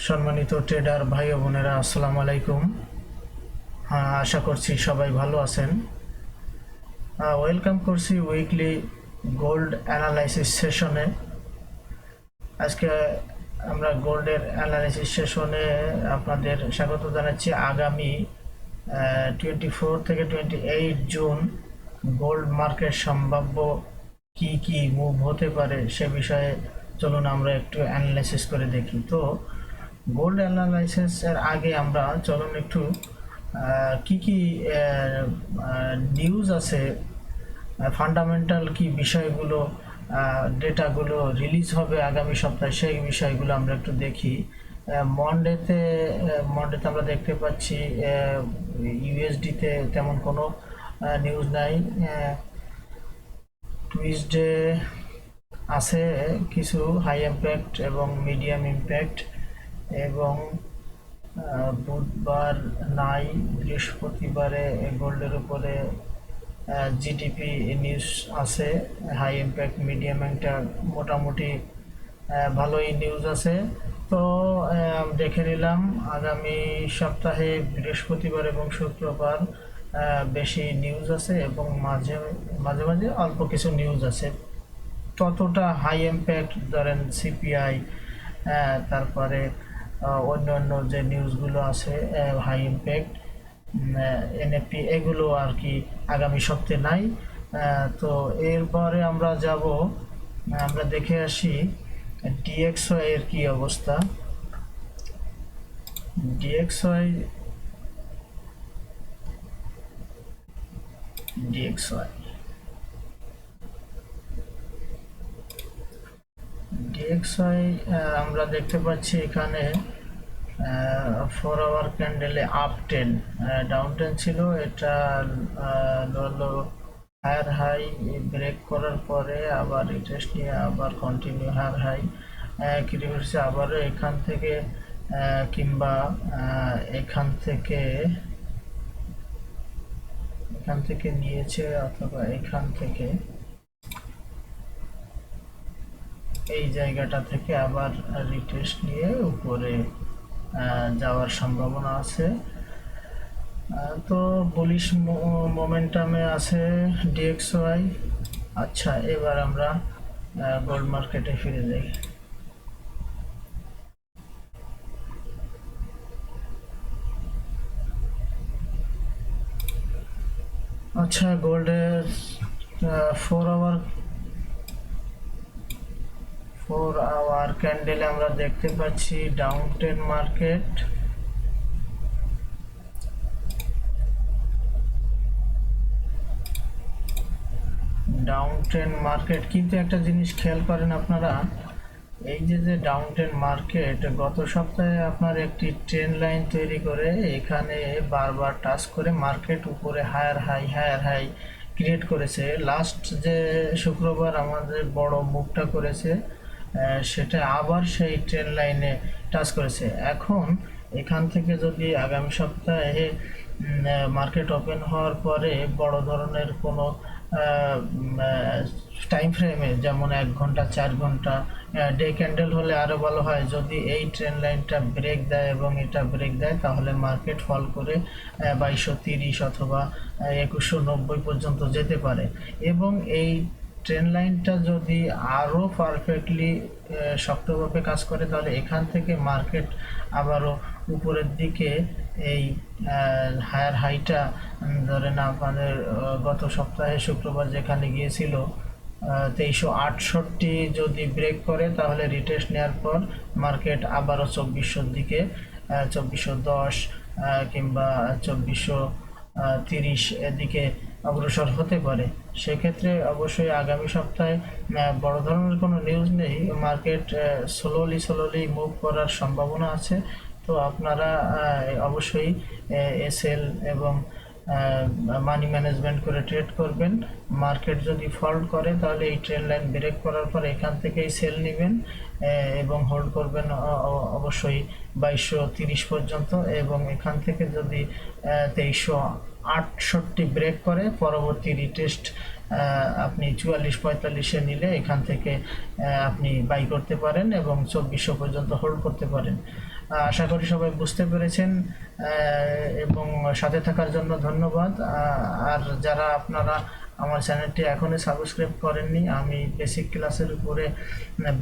সম্মানিত ট্রেডার ভাই ও বোনেরা, আসসালামু আলাইকুম। আশা করছি সবাই ভালো আছেন। ওয়েলকাম করছি উইকলি গোল্ড অ্যানালাইসিস সেশনে। আজকে আমরা গোল্ডের অ্যানালাইসিস সেশনে আপনাদের স্বাগত জানাচ্ছি। আগামী 24 থেকে 28 জুন গোল্ড মার্কেট সম্ভাব্য কি কি মুভ হতে পারে সে বিষয়ে চলুন আমরা একটু অ্যানালাইসিস করে দেখি। তো গোল্ড অ্যানালাইসিস এর আগে আমরা চলুন একটু কি কি নিউজ আছে, ফান্ডামেন্টাল কি বিষয়গুলো, ডেটাগুলো রিলিজ হবে আগামী সপ্তাহে, সেই বিষয়গুলো আমরা একটু দেখি। মন্ডেতে আমরা দেখতে পাচ্ছি ইউএসডিতে তেমন কোনো নিউজ নাই। টুইসডে আছে কিছু হাই ইম্প্যাক্ট এবং মিডিয়াম ইম্প্যাক্ট, এবং বুধবার নাই। বৃহস্পতিবারে গোল্ডের উপরে জিডিপি নিউজ আছে, হাই ইম্প্যাক্ট মিডিয়াম একটা মোটামুটি ভালোই নিউজ আছে। তো দেখে নিলাম আগামী সপ্তাহে বৃহস্পতিবার এবং শুক্রবার বেশি নিউজ আছে, এবং মাঝে মাঝে মাঝে অল্প কিছু নিউজ আছে। ততটা হাই ইম্প্যাক্ট ধরেন সিপিআই, তারপরে অন্যান্য যে নিউজগুলো আছে হাই ইম্প্যাক্ট, এনএফপি, এগুলো আর কি আগামী সপ্তাহে নাই। তো এরপরে আমরা যাব, আমরা দেখে আসি ডিএক্সওয়াই এর কি অবস্থা। ডিএক্সওয়াই ডিএক্সওয়াই ডিএক্সওয়াই আমরা দেখতে পাচ্ছি এখানে 4 আওয়ার ক্যান্ডেলে আপ টেন, ডাউন টেন ছিল। এটা হায়ার হাই ব্রেক করার পরে আবার রিটেস্ট নিয়ে আবার কন্টিনিউ হায়ার হাই ক্রিয়েট করছে। আবারও এখান থেকে কিংবা এখান থেকে নিয়েছে, অথবা এখান থেকে এই জায়গাটা থেকে আবার রিটেস্ট নিয়ে উপরে যাওয়ার সম্ভাবনা আছে। তো বুলিশ মোমেন্টামে আছে ডিএক্সওয়াই। আচ্ছা, এবার আমরা গোল্ড মার্কেটে ফিরে যাই। আচ্ছা, গোল্ডের 4 আওয়ার ক্যান্ডেলে আমরা দেখতে পাচ্ছি down train market. Down train market, কিন্তু একটা জিনিস খেয়াল করেন আপনারা, এই যে যে ডাউন ট্রেন মার্কেট গত সপ্তাহে আপনার একটি ট্রেন লাইন তৈরি করে এখানে বারবার টাচ করে মার্কেট উপরে হায়ার হাই ক্রিয়েট করেছে। লাস্ট যে শুক্রবার আমাদের বড় মুভটা করেছে, সেটা আবার সেই ট্রেন লাইনে টাচ করেছে। এখন এখান থেকে যদি আগামী সপ্তাহে মার্কেট ওপেন হওয়ার পরে বড় ধরনের কোনো টাইম ফ্রেমে, যেমন 1 ঘন্টা 4 ঘন্টা ডে ক্যান্ডেল হলে আরো ভালো হয়, যদি এই ট্রেন লাইনটা ব্রেক দেয় এবং এটা ব্রেক দেয়, তাহলে মার্কেট ফল করে 2230 অথবা 2190 পর্যন্ত যেতে পারে। এবং এই ট্রেন লাইনটা যদি আরো পারফেক্টলি শক্তভাবে কাজ করে, তাহলে এখান থেকে মার্কেট আবারও উপরের দিকে এই হায়ার হাইটা ধরেন আপনাদের গত সপ্তাহে শুক্রবার যেখানে গিয়েছিল 2368 যদি ব্রেক করে, তাহলে রিটেস্ট নেওয়ার পর মার্কেট আবারও 2400 দিকে, 2410 কিংবা 2430 এদিকে অগ্রসর হতে পারে। সেক্ষেত্রে অবশ্যই আগামী সপ্তাহে বড় ধরনের কোনো নিউজ নেই, মার্কেট স্লোলি মুভ করার সম্ভাবনা আছে। তো আপনারা অবশ্যই এসএল এবং মানি ম্যানেজমেন্ট করে ট্রেড করবেন। মার্কেট যদি ফল্ট করে, তাহলে এই ট্রেন লাইন ব্রেক করার পর এখান থেকেই সেল নেবেন এবং হোল্ড করবেন অবশ্যই 2230 পর্যন্ত। এবং এখান থেকে যদি 2368 ব্রেক করে, পরবর্তী রিটেস্ট আপনি 44-45-এ নিলে এখান থেকে আপনি বাই করতে পারেন এবং 2400 পর্যন্ত হোল্ড করতে পারেন। আশা করি সবাই বুঝতে পেরেছেন এবং সাথে থাকার জন্য ধন্যবাদ। আর যারা আপনারা আমার চ্যানেলটি এখনই সাবস্ক্রাইব করেননি, আমি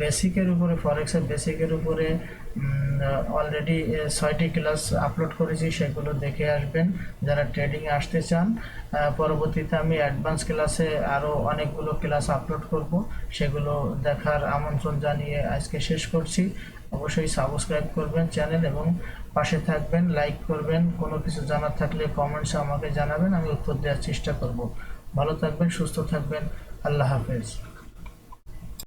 বেসিকের উপরে ফরেক্সের বেসিকের উপরে অলরেডি 6টি ক্লাস আপলোড করেছি, সেগুলো দেখে আসবেন যারা ট্রেডিংয়ে আসতে চান। পরবর্তীতে আমি অ্যাডভান্স ক্লাসে আরও অনেকগুলো ক্লাস আপলোড করব, সেগুলো দেখার আমন্ত্রণ জানিয়ে আজকে শেষ করছি। অবশ্যই সাবস্ক্রাইব করবেন চ্যানেল এবং পাশে থাকবেন, লাইক করবেন। কোনো কিছু জানার থাকলে কমেন্টসে আমাকে জানাবেন, আমি উত্তর দেওয়ার চেষ্টা করব। ভালো থাকবেন, সুস্থ থাকবেন। আল্লাহ হাফেজ।